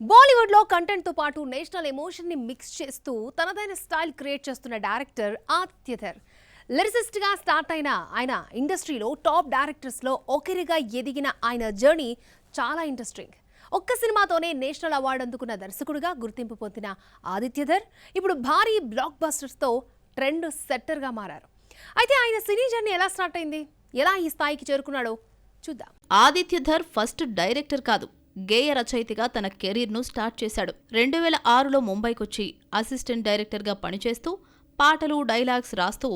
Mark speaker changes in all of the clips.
Speaker 1: బాలీవుడ్లో కంటెంట్తో పాటు నేషనల్ ఎమోషన్ని మిక్స్ చేస్తూ తనదైన స్టైల్ క్రియేట్ చేస్తున్న డైరెక్టర్ ఆదిత్యధర్. లిరిసిస్ట్గా స్టార్ట్ అయిన ఆయన ఇండస్ట్రీలో టాప్ డైరెక్టర్స్లో ఒకరిగా ఎదిగిన ఆయన జర్నీ చాలా ఇంట్రెస్టింగ్. ఒక్క సినిమాతోనే నేషనల్ అవార్డు అందుకున్న దర్శకుడిగా గుర్తింపు పొందిన ఆదిత్యధర్ ఇప్పుడు భారీ బ్లాక్ బస్టర్స్తో ట్రెండ్ సెట్టర్గా మారారు. అయితే ఆయన సినీ జర్నీ ఎలా స్టార్ట్ అయింది, ఎలా ఈ స్థాయికి చేరుకున్నాడో చూద్దాం.
Speaker 2: ఆదిత్యధర్ ఫస్ట్ డైరెక్టర్ కాదు, గేయ రచయితగా తన కెరీర్ను స్టార్ట్ చేశాడు. 2006లో ముంబైకొచ్చి అసిస్టెంట్ డైరెక్టర్గా పనిచేస్తూ పాటలు, డైలాగ్స్ రాస్తూ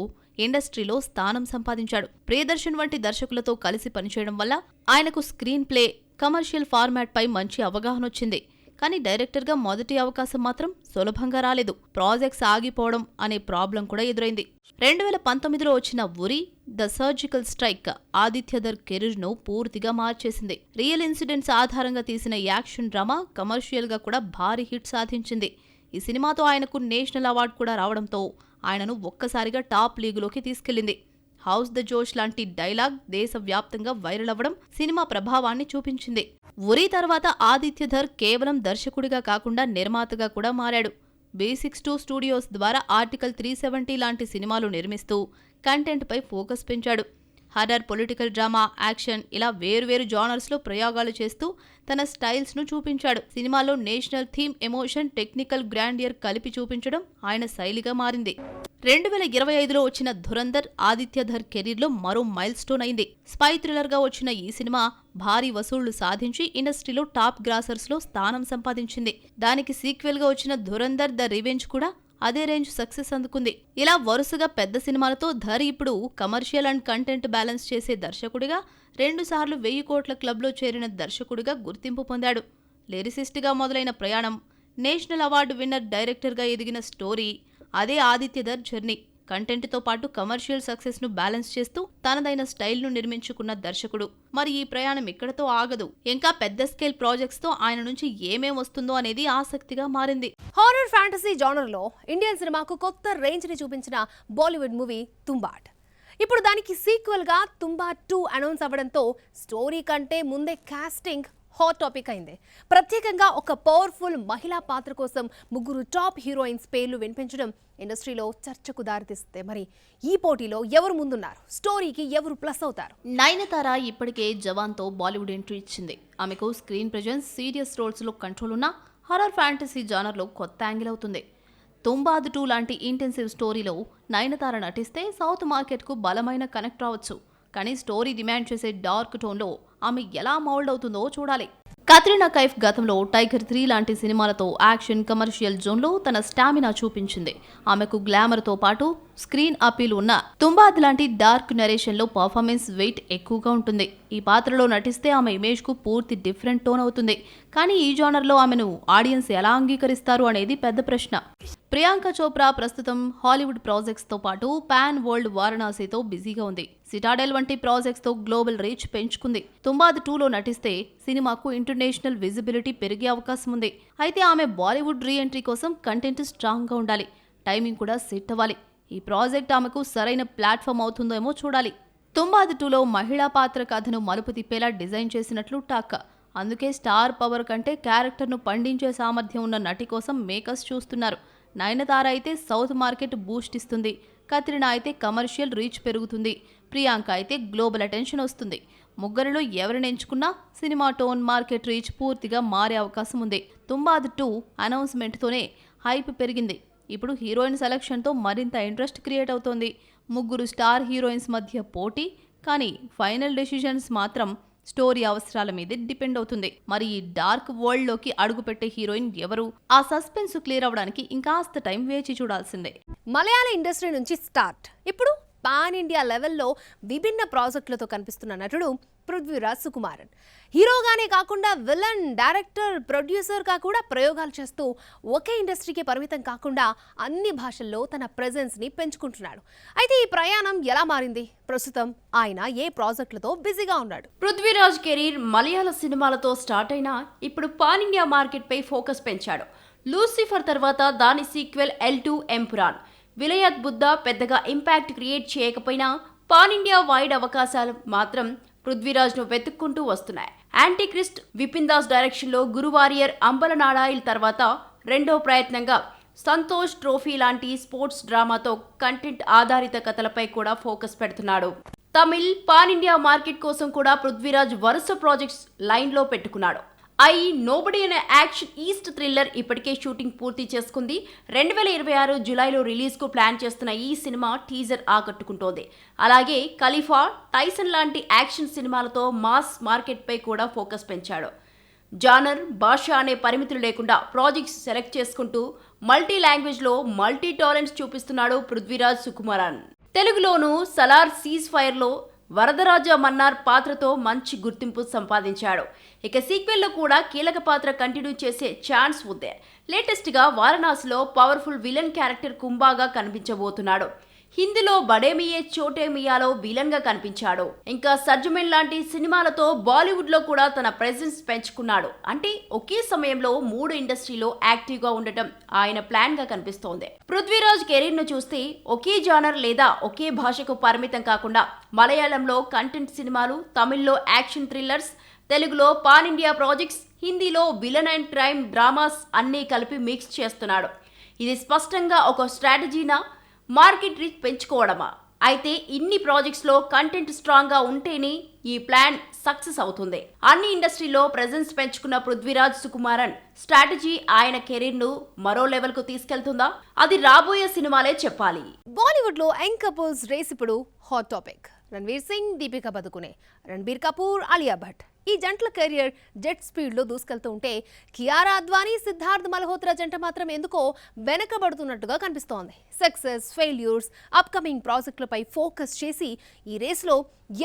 Speaker 2: ఇండస్ట్రీలో స్థానం సంపాదించాడు. ప్రియదర్శన్ వంటి దర్శకులతో కలిసి పనిచేయడం వల్ల ఆయనకు స్క్రీన్ ప్లే, కమర్షియల్ ఫార్మాట్పై మంచి అవగాహన వచ్చింది. కానీ డైరెక్టర్గా మొదటి అవకాశం మాత్రం సులభంగా రాలేదు. ప్రాజెక్ట్స్ ఆగిపోవడం అనే ప్రాబ్లం కూడా ఎదురైంది. 2019లో వచ్చిన ఉరి, ద సర్జికల్ స్ట్రైక్ ఆదిత్యధర్ కెరీర్ను పూర్తిగా మార్చేసింది. రియల్ ఇన్సిడెంట్స్ ఆధారంగా తీసిన యాక్షన్ డ్రామా కమర్షియల్గా కూడా భారీ హిట్ సాధించింది. ఈ సినిమాతో ఆయనకు నేషనల్ అవార్డు కూడా రావడంతో ఆయనను ఒక్కసారిగా టాప్ లీగులోకి తీసుకెళ్లింది. హౌస్ ద జోష్ లాంటి డైలాగ్ దేశవ్యాప్తంగా వైరల్ అవ్వడం సినిమా ప్రభావాన్ని చూపించింది. ఉరి తర్వాత ఆదిత్యధర్ కేవలం దర్శకుడిగా కాకుండా నిర్మాతగా కూడా మారాడు. B62 స్టూడియోస్ ద్వారా ఆర్టికల్ 370 లాంటి సినిమాలు నిర్మిస్తూ కంటెంట్పై ఫోకస్ పెంచాడు. హర్రర్, పొలిటికల్ డ్రామా, యాక్షన్ ఇలా వేర్వేరు జానర్స్లో ప్రయోగాలు చేస్తూ తన స్టైల్స్ను చూపించాడు. సినిమాలో national theme, emotion, technical grandeur కలిపి చూపించడం ఆయన శైలిగా మారింది. 2025లో వచ్చిన ధురంధర్ ఆదిత్యధర్ కెరీర్లో మరో మైల్ స్టోన్ అయింది. స్పై థ్రిల్లర్గా వచ్చిన ఈ సినిమా భారీ వసూళ్లు సాధించి ఇండస్ట్రీలో టాప్ గ్రాసర్స్లో స్థానం సంపాదించింది. దానికి సీక్వెల్గా వచ్చిన ధురంధర్ ద రివెంజ్ కూడా అదే రేంజ్ సక్సెస్ అందుకుంది. ఇలా వరుసగా పెద్ద సినిమాలతో ధర్ ఇప్పుడు కమర్షియల్ అండ్ కంటెంట్ బ్యాలెన్స్ చేసే దర్శకుడిగా, 2 సార్లు 1000 కోట్ల క్లబ్లో చేరిన దర్శకుడిగా గుర్తింపు పొందాడు. లిరిసిస్ట్గా మొదలైన ప్రయాణం, నేషనల్ అవార్డు విన్నర్ డైరెక్టర్గా ఎదిగిన స్టోరీ, అదే ఆదిత్యధర్ జర్నీ. కంటెంట్తో పాటు కమర్షియల్ సక్సెస్ను బ్యాలెన్స్ చేస్తూ తనదైన స్టైల్ను నిర్మించుకున్న దర్శకుడు. మరి ఈ ప్రయాణం ఇక్కడతో ఆగదు. ఇంకా పెద్ద స్కేల్ ప్రాజెక్ట్స్తో ఆయన నుంచి ఏమేం వస్తుందో అనేది ఆసక్తిగా మారింది.
Speaker 1: హారర్ ఫ్యాంటసీ జానర్లో ఇండియన్ సినిమాకు కొత్త రేంజ్ని చూపించిన బాలీవుడ్ మూవీ తుంబాడ్. ఇప్పుడు దానికి సీక్వెల్గా తుంబా 2 అనౌన్స్ అవ్వడంతో స్టోరీ కంటే ముందే కాస్టింగ్ హాట్ టాపిక్ అయింది. ప్రత్యేకంగా ఒక పవర్ఫుల్ మహిళా పాత్ర కోసం 3 టాప్ హీరోయిన్స్ పేర్లు వినిపించడం ఇండస్ట్రీలో చర్చకు దారితీస్తే మరి ఈ పోటీలో ఎవరు ముందున్నారు, స్టోరీకి ఎవరు ప్లస్ అవుతారు?
Speaker 2: నయనతార ఇప్పటికే జవాన్తో బాలీవుడ్ ఎంట్రీ ఇచ్చింది. ఆమెకు స్క్రీన్ ప్రెజెన్స్, సీరియస్ రోల్స్లో కంట్రోల్ ఉన్న హర్రర్ ఫ్యాంటసీ జానర్లో కొత్త యాంగిల్ అవుతుంది. తుంబాద్ 2 లాంటి ఇంటెన్సివ్ స్టోరీలో నయనతార నటిస్తే సౌత్ మార్కెట్కు బలమైన కనెక్ట్ రావచ్చు. కానీ స్టోరీ డిమాండ్ చేసే డార్క్ టోన్లో ఆమె ఎలా మౌల్డ్ అవుతుందో చూడాలి. కత్రినా కైఫ్ గతంలో టైగర్ 3 లాంటి సినిమాలతో యాక్షన్, కమర్షియల్ జోన్లో తన స్టామినా చూపించింది. ఆమెకు గ్లామర్తో పాటు స్క్రీన్ అపీల్ ఉన్న తుంబాద్ లాంటి డార్క్ నరేషన్లో పర్ఫార్మెన్స్ వెయిట్ ఎక్కువగా ఉంటుంది. ఈ పాత్రలో నటిస్తే ఆమె ఇమేజ్కు పూర్తి డిఫరెంట్ టోన్ అవుతుంది. కానీ ఈ జానర్లో ఆమెను ఆడియన్స్ ఎలా అంగీకరిస్తారు అనేది పెద్ద ప్రశ్న. ప్రియాంక చోప్రా ప్రస్తుతం హాలీవుడ్ ప్రాజెక్ట్స్తో పాటు పాన్ వరల్డ్ వారణాసితో బిజీగా ఉంది. సిటాడెల్ వంటి ప్రాజెక్ట్స్తో గ్లోబల్ రీచ్ పెంచుకుంది. తుంబాద్ 2లో నటిస్తే సినిమాకు ఇంటర్నేషనల్ విజిబిలిటీ పెరిగే అవకాశం ఉంది. అయితే ఆమె బాలీవుడ్ రీ ఎంట్రీ కోసం కంటెంట్ స్ట్రాంగ్గా ఉండాలి, టైమింగ్ కూడా సెట్ అవ్వాలి. ఈ ప్రాజెక్ట్ ఆమెకు సరైన ప్లాట్ఫామ్ అవుతుందేమో చూడాలి. తుంబాద్ 2లో మహిళా పాత్ర కథను మలుపు తిప్పేలా డిజైన్ చేసినట్లు టాక్. అందుకే స్టార్ పవర్ కంటే క్యారెక్టర్ను పండించే సామర్థ్యం ఉన్న నటి కోసం మేకర్స్ చూస్తున్నారు. నయనతార అయితే సౌత్ మార్కెట్ బూస్ట్ ఇస్తుంది, కత్రినా అయితే కమర్షియల్ రీచ్ పెరుగుతుంది, ప్రియాంక అయితే గ్లోబల్ అటెన్షన్ వస్తుంది. ముగ్గురిలో ఎవరిని ఎంచుకున్నా సినిమా టోన్, మార్కెట్ రీచ్ పూర్తిగా మారే అవకాశం ఉంది. తుంబాద్ 2 అనౌన్స్మెంట్తోనే హైప్ పెరిగింది. ఇప్పుడు హీరోయిన్ సెలక్షన్తో మరింత ఇంట్రెస్ట్ క్రియేట్ అవుతోంది. 3 స్టార్ హీరోయిన్స్ మధ్య పోటీ, కానీ ఫైనల్ డెసిషన్స్ మాత్రం స్టోరీ అవసరాల మీదే డిపెండ్ అవుతుంది. మరి ఈ డార్క్ వరల్డ్ లోకి అడుగుపెట్టే హీరోయిన్ ఎవరు? ఆ సస్పెన్స్ క్లియర్ అవడానికి ఇంకాస్త టైం వేచి చూడాల్సిందే.
Speaker 1: మలయాళ ఇండస్ట్రీ నుంచి స్టార్ట్, ఇప్పుడు పాన్ ఇండియా లెవెల్లో విభిన్న ప్రాజెక్టులతో కనిపిస్తున్న నటుడు పృథ్వీరాజ్ సుకుమారన్. హీరోగానే కాకుండా విలన్, డైరెక్టర్, ప్రొడ్యూసర్గా కూడా ప్రయోగాలు చేస్తూ ఒకే ఇండస్ట్రీకి పరిమితం కాకుండా అన్ని భాషల్లో తన ప్రెజెన్స్ని పెంచుకుంటున్నాడు. అయితే ఈ ప్రయాణం ఎలా మారింది? ప్రస్తుతం ఆయన ఏ ప్రాజెక్టులతో బిజీగా ఉన్నాడు?
Speaker 3: పృథ్వీరాజ్ కెరీర్ మలయాళ సినిమాలతో స్టార్ట్ అయినా ఇప్పుడు పాన్ ఇండియా మార్కెట్పై ఫోకస్ పెంచాడు. లూసిఫర్ తర్వాత దాని సీక్వెల్ L2 ఎంపురాన్, విలయత్ బుద్ధ పెద్దగా ఇంపాక్ట్ క్రియేట్ చేయకపోయినా పాన్ ఇండియా వైడ్ అవకాశాలు మాత్రం పృథ్వీరాజ్ను వెతుక్కుంటూ వస్తున్నాయి. యాంటీక్రిస్ట్ విపిన్ దాస్ డైరెక్షన్లో గురువారియర్ అంబలనాడాయిల్ తర్వాత రెండో ప్రయత్నంగా సంతోష్ ట్రోఫీ లాంటి స్పోర్ట్స్ డ్రామాతో కంటెంట్ ఆధారిత కథలపై కూడా ఫోకస్ పెడుతున్నాడు. తమిళ్ పాన్ ఇండియా మార్కెట్ కోసం కూడా పృథ్వీరాజ్ వరుస ప్రాజెక్ట్స్ లైన్లో పెట్టుకున్నాడు. నోబడీ అనే యాక్షన్ ఈస్ట్ థ్రిల్లర్ ఇప్పటికే షూటింగ్ పూర్తి చేసుకుంది. 2026 జూలైలో రిలీజ్కు ప్లాన్ చేస్తున్న ఈ సినిమా టీజర్ ఆకట్టుకుంటోంది. అలాగే ఖలీఫా, టైసన్ లాంటి యాక్షన్ సినిమాలతో మాస్ మార్కెట్పై కూడా ఫోకస్ పెంచాడు. జానర్, భాష అనే పరిమితులు లేకుండా ప్రాజెక్ట్స్ సెలెక్ట్ చేసుకుంటూ మల్టీ లాంగ్వేజ్లో మల్టీ టాలెంట్స్ చూపిస్తున్నాడు పృథ్వీరాజ్ సుకుమారన్. తెలుగులోనూ సలార్ సీజ్ ఫైర్లో వరదరాజ మన్నార్ పాత్రతో మంచి గుర్తింపు సంపాదించాడు. ఇక సీక్వెల్లో కూడా కీలక పాత్ర కంటిన్యూ చేసే ఛాన్స్ ఉంది. లేటెస్ట్గా వారణాసిలో పవర్ఫుల్ విలన్ క్యారెక్టర్ కుంభాగా కనిపించబోతున్నాడు. హిందీలో బడే మియే చోటే మియాలో విలన్ గా కనిపించాడు. ఇంకా సర్జమెన్ లాంటి సినిమాలతో బాలీవుడ్ లో కూడా తన ప్రెజెన్స్ పెంచుకున్నాడు. అంటే ఒకే సమయంలో 3 ఇండస్ట్రీలో యాక్టివ్ గా ఉండటం ఆయన ప్లాన్ గా కనిపిస్తోంది. పృథ్వీరాజ్ కెరీర్ ను చూస్తే ఒకే జానర్ లేదా ఒకే భాషకు పరిమితం కాకుండా మలయాళంలో కంటెంట్ సినిమాలు, తమిళ్లో యాక్షన్ థ్రిల్లర్స్, తెలుగులో పాన్ ఇండియా ప్రాజెక్ట్స్, హిందీలో విలన్ అండ్ క్రైమ్ డ్రామాస్ అన్నీ కలిపి మిక్స్ చేస్తున్నాడు. ఇది స్పష్టంగా ఒక స్ట్రాటజీనా, మార్కెట్ రీచ్ పెంచుకోవడమా? అయితే ఇన్ని ప్రాజెక్ట్స్లో కంటెంట్ స్ట్రాంగ్గా ఉంటేనే ఈ ప్లాన్ సక్సెస్ అవుతుంది. అన్ని ఇండస్ట్రీలో ప్రెజెన్స్ పెంచుకున్న పృథ్వీరాజ్ సుకుమారన్ స్ట్రాటజీ ఆయన కెరీర్ను మరో లెవెల్కు తీసుకెళ్తుందా? అది రాబోయే సినిమాలే చెప్పాలి.
Speaker 1: బాలీవుడ్లో యంగ్ కపుల్స్ రేస్ ఇప్పుడు హాట్ టాపిక్. రణ్వీర్ సింగ్, దీపికా పదుకునే, రణ్బీర్ కపూర్, ఆలియా భట్ ఈ జంటల కెరియర్ జెట్ స్పీడ్లో దూసుకెళ్తూ ఉంటే కియారా అద్వానీ, సిద్ధార్థ్ మల్హోత్రా జంట మాత్రం ఎందుకో వెనకబడుతున్నట్టుగా కనిపిస్తోంది. సక్సెస్, ఫెయిల్యూర్స్, అప్కమింగ్ ప్రాజెక్టులపై ఫోకస్ చేసి ఈ రేస్లో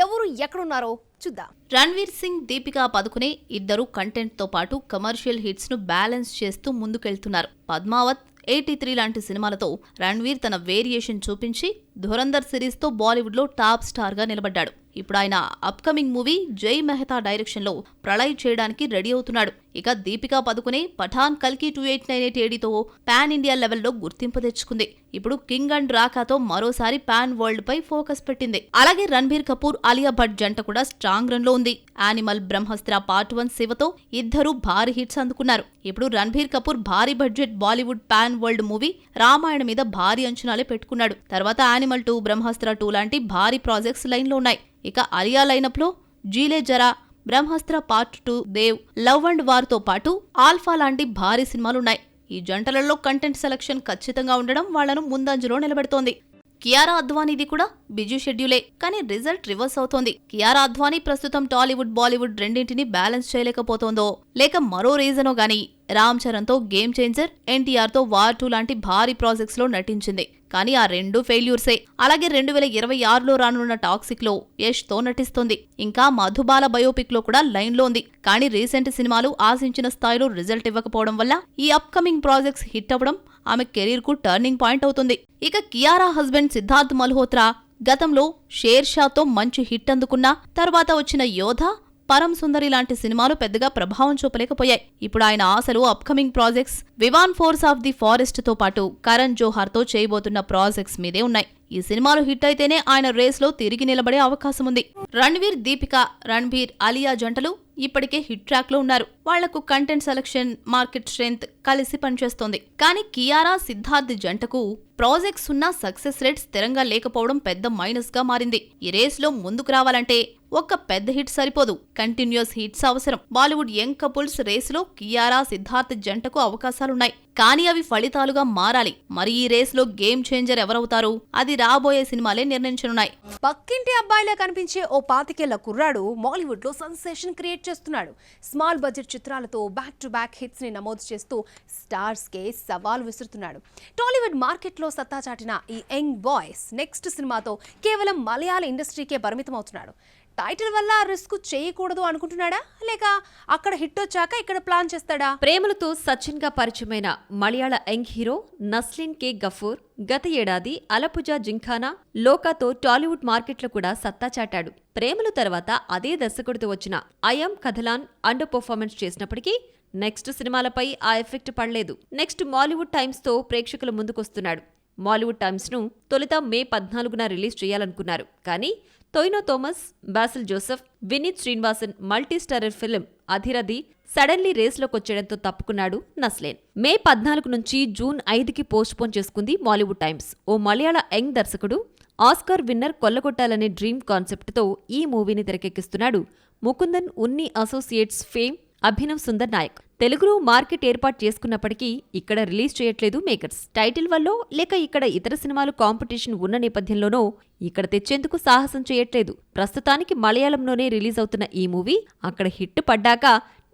Speaker 1: ఎవరు ఎక్కడున్నారో చూద్దాం.
Speaker 2: రణ్వీర్ సింగ్, దీపికా పదుకునే ఇద్దరు కంటెంట్తో పాటు కమర్షియల్ హిట్స్ను బ్యాలెన్స్ చేస్తూ ముందుకెళ్తున్నారు. పద్మావత్, 83 లాంటి సినిమాలతో రణ్వీర్ తన వేరియేషన్ చూపించి ధురంధర్ సిరీస్తో బాలీవుడ్లో టాప్ స్టార్గా నిలబడ్డాడు. ఇప్పుడు ఆయన అప్కమింగ్ మూవీ జై మెహతా డైరెక్షన్లో ప్రళయ్ చేయడానికి రెడీ అవుతున్నాడు. ఇక దీపికా పదుకునే పఠాన్, కల్కి 2898 ఏడీతో పాన్ ఇండియా లెవెల్లో గుర్తింపు తెచ్చుకుంది. ఇప్పుడు కింగ్ అండ్ రాకాతో మరోసారి పాన్ వరల్డ్ పై ఫోకస్ పెట్టింది. అలాగే రణ్బీర్ కపూర్, ఆలియా భట్ జంట కూడా స్ట్రాంగ్ రన్ లో ఉంది. యానిమల్, బ్రహ్మాస్త్ర పార్ట్ 1 శివతో ఇద్దరు భారీ హిట్స్ అందుకున్నారు. ఇప్పుడు రణ్బీర్ కపూర్ భారీ budget Bollywood pan world movie Ramayana మీద భారీ అంచనాలే పెట్టుకున్నాడు. తర్వాత యానిమల్ 2, బ్రహ్మాస్త్ర 2 లాంటి భారీ ప్రాజెక్ట్స్ లైన్లో ఉన్నాయి. ఇక ఆలియా లైనప్లో Jee Le Zaraa, Brahmastra part 2, Dev, love and war తో పాటు ఆల్ఫా లాంటి భారీ సినిమాలున్నాయి. ఈ జంటలలో కంటెంట్ సెలక్షన్ ఖచ్చితంగా ఉండడం వాళ్లను ముందంజలో నిలబెడుతోంది. కియారా అద్వానీది కూడా బిజీ షెడ్యూలే, కానీ రిజల్ట్ రివర్స్ అవుతోంది. కియారా అద్వానీ ప్రస్తుతం టాలీవుడ్, బాలీవుడ్ రెండింటిని బ్యాలెన్స్ చేయలేకపోతోందో లేక మరో రీజనో గానీ రామ్ చరణ్తో గేమ్ చేంజర్, ఎన్టీఆర్తో వార్ 2 లాంటి భారీ ప్రాజెక్ట్స్ లో నటించింది. కానీ ఆ రెండు ఫెయిల్యూర్సే. అలాగే 2026లో రానున్న టాక్సిక్ లో యష్ తో నటిస్తోంది. ఇంకా మధుబాల బయోపిక్ లో కూడా లైన్ లో ఉంది. కానీ రీసెంట్ సినిమాలు ఆశించిన స్థాయిలో రిజల్ట్ ఇవ్వకపోవడం వల్ల ఈ అప్కమింగ్ ప్రాజెక్ట్స్ హిట్ అవ్వడం ఆమె కెరీర్ కు టర్నింగ్ పాయింట్ అవుతుంది. ఇక కియారా హస్బెండ్ సిద్ధార్థ్ మల్హోత్రా గతంలో షేర్ షాతో మంచి హిట్ అందుకున్నా తర్వాత వచ్చిన యోధ, పరం సుందరి లాంటి సినిమాలు పెద్దగా ప్రభావం చూపలేకపోయాయి. ఇప్పుడు ఆయన ఆశలు upcoming projects Vivaan force of the forest తో పాటు కరణ్ జోహార్ తో చేయబోతున్న ప్రాజెక్ట్స్ మీదే ఉన్నాయి. ఈ సినిమాలు హిట్ అయితేనే ఆయన రేస్లో తిరిగి నిలబడే అవకాశం ఉంది. రణ్వీర్, దీపిక, రణ్బీర్, ఆలియా జంటలు ఇప్పటికే హిట్ ట్రాక్ లో ఉన్నారు. వాళ్లకు కంటెంట్ సెలక్షన్, మార్కెట్ స్ట్రెంగ్త్ కలిసి పనిచేస్తోంది. కానీ కియారా, సిద్ధార్థ్ జంటకు ప్రాజెక్ట్స్ ఉన్న సక్సెస్ రేట్ స్థిరంగా లేకపోవడం పెద్ద మైనస్ గా మారింది. ఈ రేస్లో ముందుకు రావాలంటే ఒక్క పెద్ద హిట్ సరిపోదు, కంటిన్యూస్ హిట్స్ అవసరం. బాలీవుడ్ యంగ్ కపుల్స్ రేస్లో కియారా, సిద్ధార్థ్ జంటకు అవకాశాలున్నాయి. కానీ అవి ఫలితాలుగా మారాలి. మరి ఈ రేస్లో గేమ్ చేంజర్ ఎవరవుతారు? అది రాబోయే సినిమాలే నిర్ణయించనున్నాయి.
Speaker 1: పక్కింటి అబ్బాయిలా కనిపించే ఓ 25 కుర్రాడు మాలీవుడ్ లో సెన్సేషన్ క్రియేట్ చేస్తున్నాడు. స్మాల్ బడ్జెట్ చిత్రాలతో బ్యాక్ టు బ్యాక్ హిట్స్ ని నమోదు చేస్తూ స్టార్స్ కే సవాల్ విసురుతున్నాడు. టాలీవుడ్ మార్కెట్ లో సత్తా చాటిన ఈ యంగ్ బాయ్స్ నెక్స్ట్ సినిమాతో కేవలం మలయాళ ఇండస్ట్రీకే పరిమితం అవుతున్నాడు. టైటిల్ వల్ల రిస్క్ చేయకూడదు అనుకుంటున్నాడా, లేక అక్కడ హిట్ వచ్చాక ఇక్కడ ప్లాన్ చేస్తాడా?
Speaker 4: ప్రేమలతో సచిన్ గా పరిచయమైన మలయాళ యంగ్ హీరో నస్లిన్ కే గఫూర్ గత ఏడాది అలపుజా జింఖానా, లోకాతో టాలీవుడ్ మార్కెట్లో కూడా సత్తా చాటాడు. ప్రేమలు తర్వాత అదే దర్శకుడితో వచ్చిన ఐఎమ్ కథలాన్ అండర్ పర్ఫార్మెన్స్ చేసినప్పటికీ నెక్స్ట్ సినిమాలపై ఆ ఎఫెక్ట్ పడలేదు. నెక్స్ట్ మాలీవుడ్ టైమ్స్ తో ప్రేక్షకుల ముందుకొస్తున్నాడు. మాలీవుడ్ టైమ్స్ ను తొలుత మే 14న రిలీజ్ చేయాలనుకున్నారు. కానీ Tovino Thomas, Basil Joseph, Vineeth Sreenivasan multi starrer film Athiradi suddenly రేస్లోకొచ్చేయడంతో తప్పుకున్నాడు నస్లేన్. మే 14 నుంచి జూన్ 5కి పోస్ట్పోన్ చేసుకుంది మాలీవుడ్ టైమ్స్. ఓ మలయాళ యంగ్ దర్శకుడు ఆస్కార్ విన్నర్ కొల్లగొట్టాలనే డ్రీమ్ కాన్సెప్ట్తో ఈ మూవీని తెరకెక్కిస్తున్నాడు ముకుందన్ ఉన్ని అసోసియేట్స్ ఫేమ్ అభినవ్ సుందర్ నాయక్. తెలుగులో మార్కెట్ ఏర్పాటు చేసుకున్నప్పటికీ ఇక్కడ రిలీజ్ చేయట్లేదు మేకర్స్. టైటిల్ వల్లో లేక ఇక్కడ ఇతర సినిమాలు కాంపిటీషన్ ఉన్న నేపథ్యంలోనో ఇక్కడ తెచ్చేందుకు సాహసం చేయట్లేదు. ప్రస్తుతానికి మలయాళంలోనే రిలీజ్ అవుతున్న ఈ మూవీ అక్కడ హిట్ పడ్డాక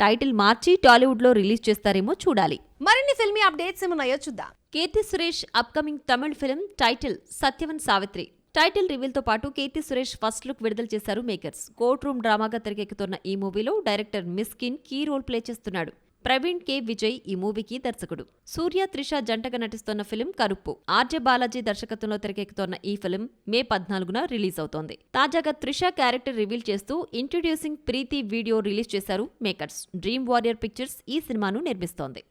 Speaker 4: టైటిల్ మార్చి టాలీవుడ్లో రిలీజ్ చేస్తారేమో చూడాలి.
Speaker 1: మరిన్ని ఫిల్మీ అప్డేట్స్ ఏమున్నాయో చూద్దాం.
Speaker 4: Keerthy Suresh upcoming Tamil film title Satyavan Savitri. Title రివీల్తో పాటు కీర్తి సురేష్ ఫస్ట్ లుక్ విడుదల చేశారు మేకర్స్. కోర్ట్ రూమ్ డ్రామాగా తెరకెక్కుతున్న ఈ మూవీలో director Mysskin key role play చేస్తున్నాడు. ప్రవీణ్ కే విజయ్ ఈ మూవీకి దర్శకుడు. సూర్య త్రిష జంటగా నటిస్తున్న ఫిల్మ్ కరుప్పు. ఆర్జే బాలాజీ దర్శకత్వంలో తెరకెక్కుతున్న ఈ ఫిల్మ్ మే 14న రిలీజ్ అవుతోంది. తాజాగా త్రిష క్యారెక్టర్ రివీల్ చేస్తూ ఇంట్రడ్యూసింగ్ ప్రీతి వీడియో రిలీజ్ చేశారు మేకర్స్. డ్రీమ్ వారియర్ పిక్చర్స్ ఈ సినిమాను నిర్మిస్తోంది.